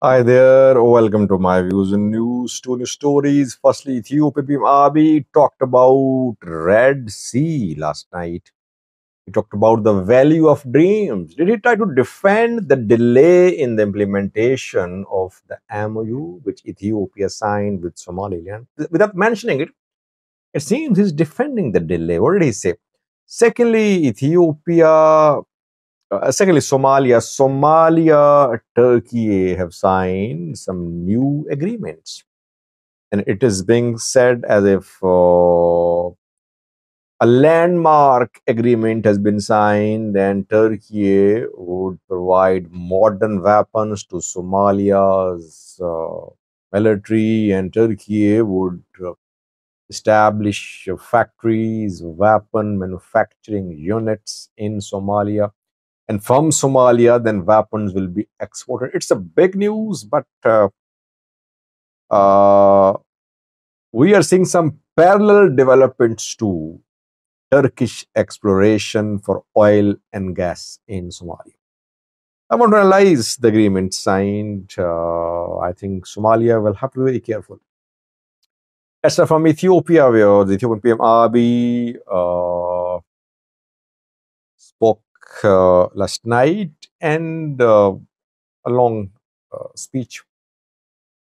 Hi there, welcome to my views and news. Two new stories. Firstly, Ethiopian Abiy talked about Red Sea last night. He talked about the value of dreams. Did he try to defend the delay in the implementation of the MOU which Ethiopia signed with Somaliland? Without mentioning it, it seems he's defending the delay. What did he say? Secondly, Somalia, Turkey have signed some new agreements, and it is being said as if a landmark agreement has been signed, and Turkey would provide modern weapons to Somalia's military, and Turkey would establish factories, weapon manufacturing units in Somalia, and from Somalia, then weapons will be exported. It's a big news, but uh, we are seeing some parallel developments to Turkish exploration for oil and gas in Somalia. I want to analyze the agreement signed. I think Somalia will have to be very careful. Let's start from Ethiopia, where the Ethiopian PM Abiy spoke last night, and a long speech.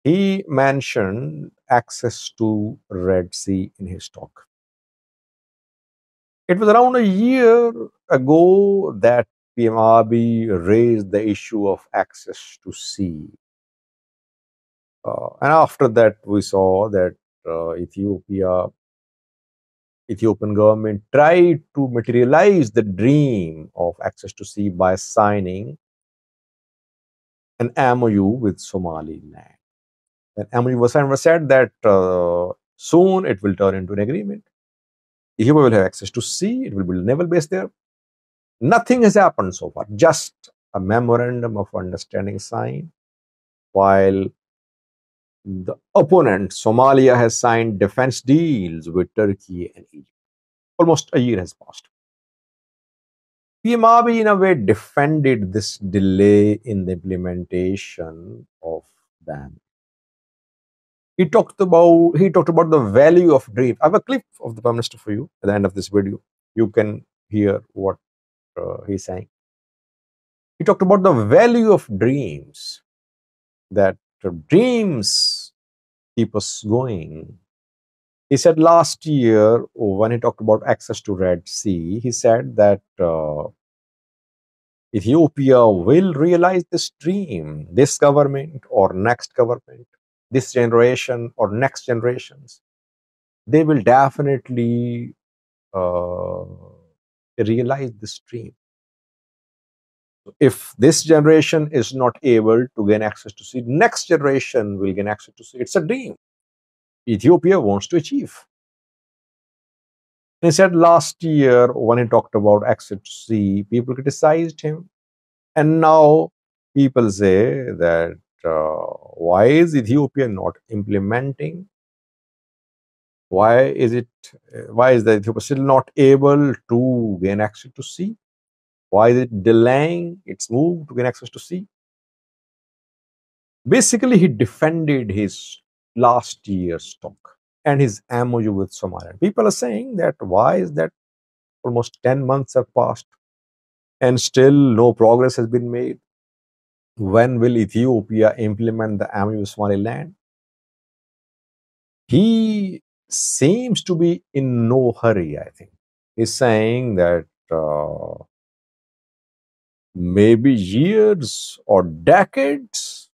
He mentioned access to Red Sea in his talk. It was around a year ago that PM Abiy raised the issue of access to sea. And after that, we saw that Ethiopian government tried to materialize the dream of access to sea by signing an MOU with Somaliland. An MOU was signed, was said that soon it will turn into an agreement. Ethiopia will have access to sea. It will build a naval base there. Nothing has happened so far. Just a memorandum of understanding signed, while the opponent, Somalia, has signed defense deals with Turkey and Egypt. Almost a year has passed. PM Abiy, in a way, defended this delay in the implementation of them. He talked about the value of dreams. I have a clip of the Prime Minister for you at the end of this video. You can hear what he's saying. He talked about the value of dreams, that dreams keep us going. He said last year, when he talked about access to Red Sea, he said that Ethiopia will realize this dream, this government or next government, this generation or next generations. They will definitely uh, realize this dream. If this generation is not able to gain access to sea, next generation will gain access to sea. It's a dream Ethiopia wants to achieve. He said last year when he talked about access to sea, people criticized him, and now people say that why is Ethiopia not implementing? Why is it? Why is the Ethiopia still not able to gain access to sea? Why is it delaying its move to gain access to sea? Basically, he defended his last year's talk and his MOU with Somalia. People are saying that why is that almost 10 months have passed and still no progress has been made? When will Ethiopia implement the MOU with Somaliland? He seems to be in no hurry, I think. He's saying that maybe years or decades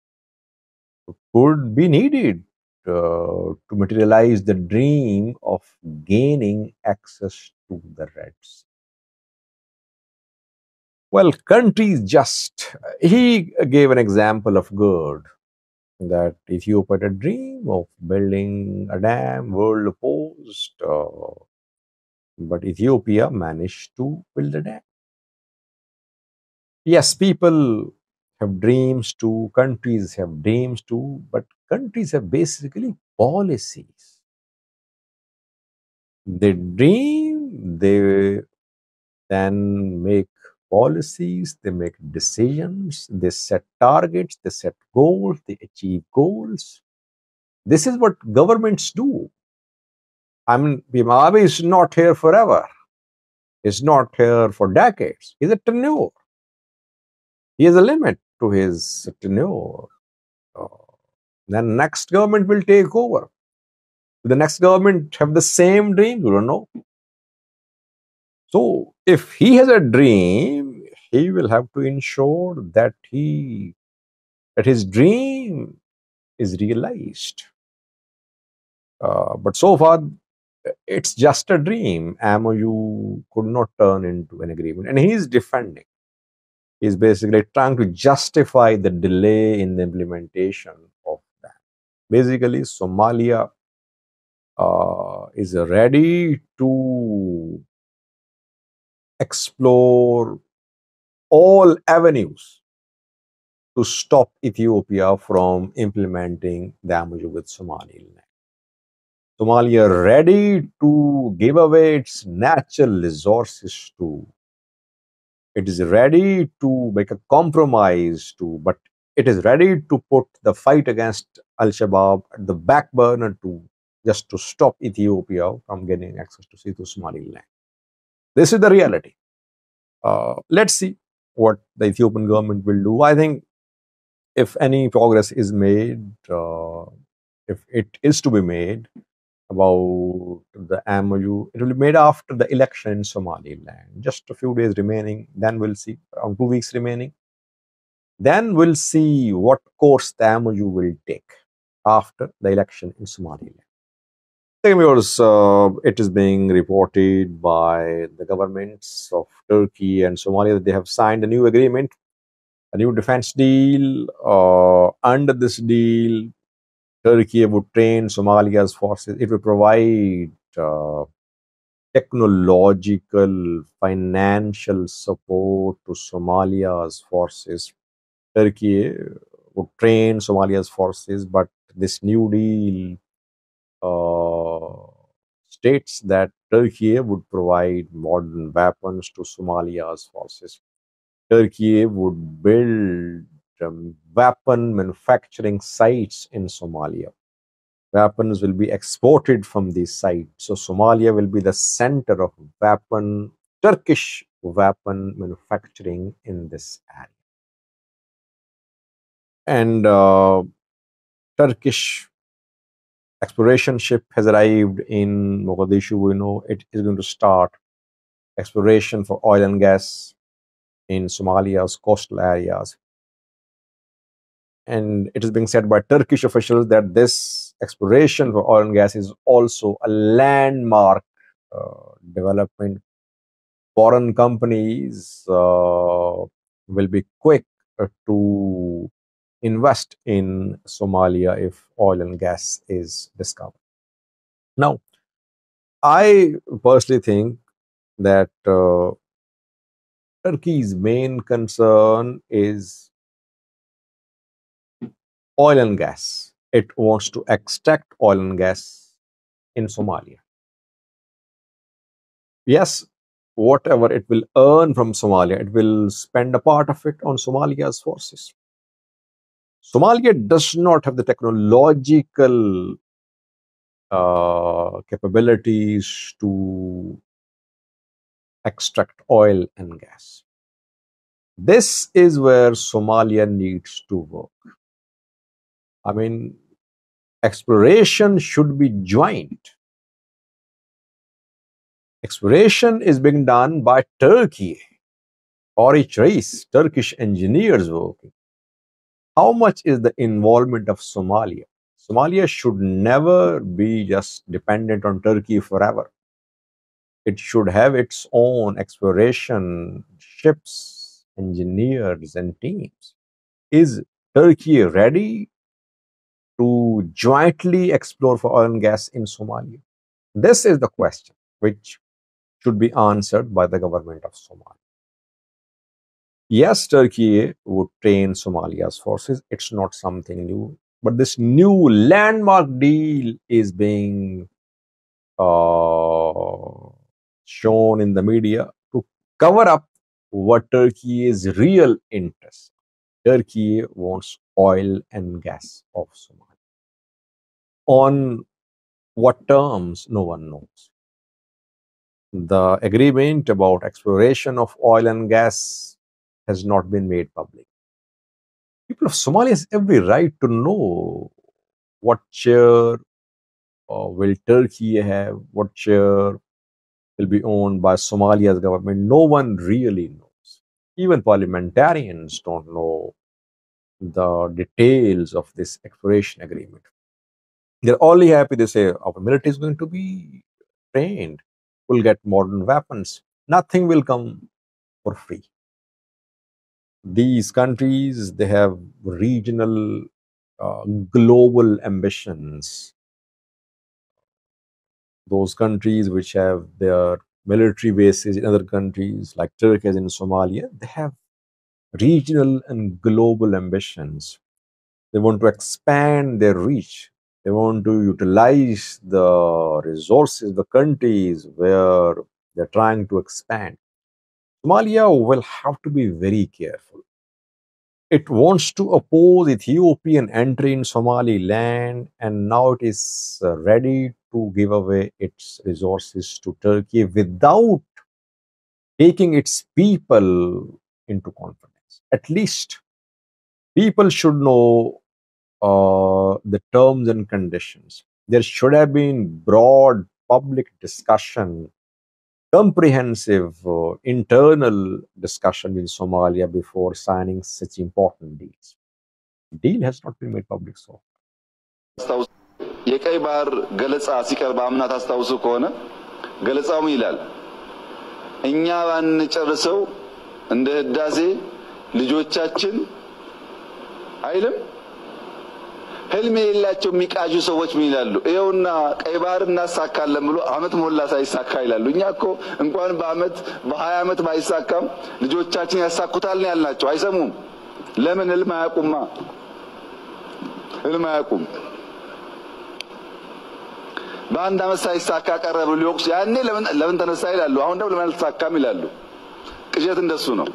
could be needed to materialize the dream of gaining access to the Red Sea. Well, countries just, he gave an example of good, that Ethiopia had a dream of building a dam, world opposed, but Ethiopia managed to build a dam. Yes, people have dreams too, countries have dreams too, but countries have basically policies. They dream, they then make policies, they make decisions, they set targets, they set goals, they achieve goals. This is what governments do. I mean, Abiy is not here forever. He's not here for decades. He's a tenure. He has a limit to his tenure. Uh, then next government will take over. Will the next government have the same dream? We don't know. So if he has a dream, he will have to ensure that his dream is realized. But so far, it's just a dream. MOU could not turn into an agreement, and he is defending. He's basically trying to justify the delay in the implementation of that. Basically, Somalia is ready to explore all avenues to stop Ethiopia from implementing the MOU with Somaliland. Somalia ready to give away its natural resources to. It is ready to make a compromise to, but it is ready to put the fight against Al-Shabaab at the back burner to just to stop Ethiopia from getting access to Somaliland. This is the reality. Let's see what the Ethiopian government will do. I think if any progress is made, if it is to be made about the MOU, it will be made after the election in Somaliland. Just a few days remaining, then we'll see, around 2 weeks remaining. Then we'll see what course the MOU will take after the election in Somaliland. Viewers, it is being reported by the governments of Turkey and Somalia that they have signed a new agreement, a new defense deal. Under this deal, Turkey would train Somalia's forces. It will provide technological, financial support to Somalia's forces. Turkey would train Somalia's forces, but this new deal states that Turkey would provide modern weapons to Somalia's forces. Turkey would build weapon manufacturing sites in Somalia. Weapons will be exported from these sites. So Somalia will be the center of Turkish weapon manufacturing in this area. And Turkish exploration ship has arrived in Mogadishu. We know it is going to start exploration for oil and gas in Somalia's coastal areas. And it is being said by Turkish officials that this exploration for oil and gas is also a landmark development. Foreign companies will be quick to invest in Somalia if oil and gas is discovered. Now, I personally think that Turkey's main concern is oil and gas. It wants to extract oil and gas in Somalia. Yes, whatever it will earn from Somalia, it will spend a part of it on Somalia's forces. Somalia does not have the technological capabilities to extract oil and gas. This is where Somalia needs to work. I mean, exploration should be joint. Exploration is being done by Turkey or each race, Turkish engineers working. How much is the involvement of Somalia? Somalia should never be just dependent on Turkey forever. It should have its own exploration ships, engineers, and teams. Is Turkey ready to jointly explore for oil and gas in Somalia? This is the question which should be answered by the government of Somalia. Yes, Turkey would train Somalia's forces. It's not something new. But this new landmark deal is being shown in the media to cover up what Turkey's real interest. Turkey wants oil and gas of Somalia. On what terms, no one knows. The agreement about exploration of oil and gas has not been made public. People of Somalia has every right to know what share will Turkey have, what share will be owned by Somalia's government. No one really knows. Even parliamentarians don't know the details of this exploration agreement. They're only happy they say our military is going to be trained, we'll get modern weapons. Nothing will come for free. These countries, they have regional, global ambitions. Those countries which have their military bases in other countries like Turkey and Somalia, they have regional and global ambitions. They want to expand their reach. They want to utilize the resources, the countries where they're trying to expand. Somalia will have to be very careful. It wants to oppose Ethiopian entry in Somaliland, and now it is ready to give away its resources to Turkey without taking its people into confidence. At least people should know the terms and conditions. There should have been broad public discussion, comprehensive internal discussion in Somalia before signing such important deals. The deal has not been made public so far. የቀይ ባህር ገለጻ ሲቀርብ አምና ታስታውሱ ከሆነ ገለጻው ይላል እኛ ባንጨርሰው እንደ ህዳሴ ልጆቻችን አይልም ህልም የሌላቸው የሚቃጁ ሰዎች ምን ይላሉ ይሄውና ቀይ ባህር እናሳካለን ብሎ አመት ሞላ ሳይሳካ ይላሉ እኛ እኮ እንኳን በአመት በ20 አመት ባይሳካም ልጆቻችን ያሳኩታል ነው ያልናቸው አይሰሙም ለምን ህልም አያቁማ ህልም አያቁም በአንድ አመት ሳይሳካ ቀረበ ሊወቅስ ያኔ ለምን ተነሳ ይላሉ አሁን ደግሞ ለምን አልተሳካም ይላሉ ቅዠት እንደሱ ነው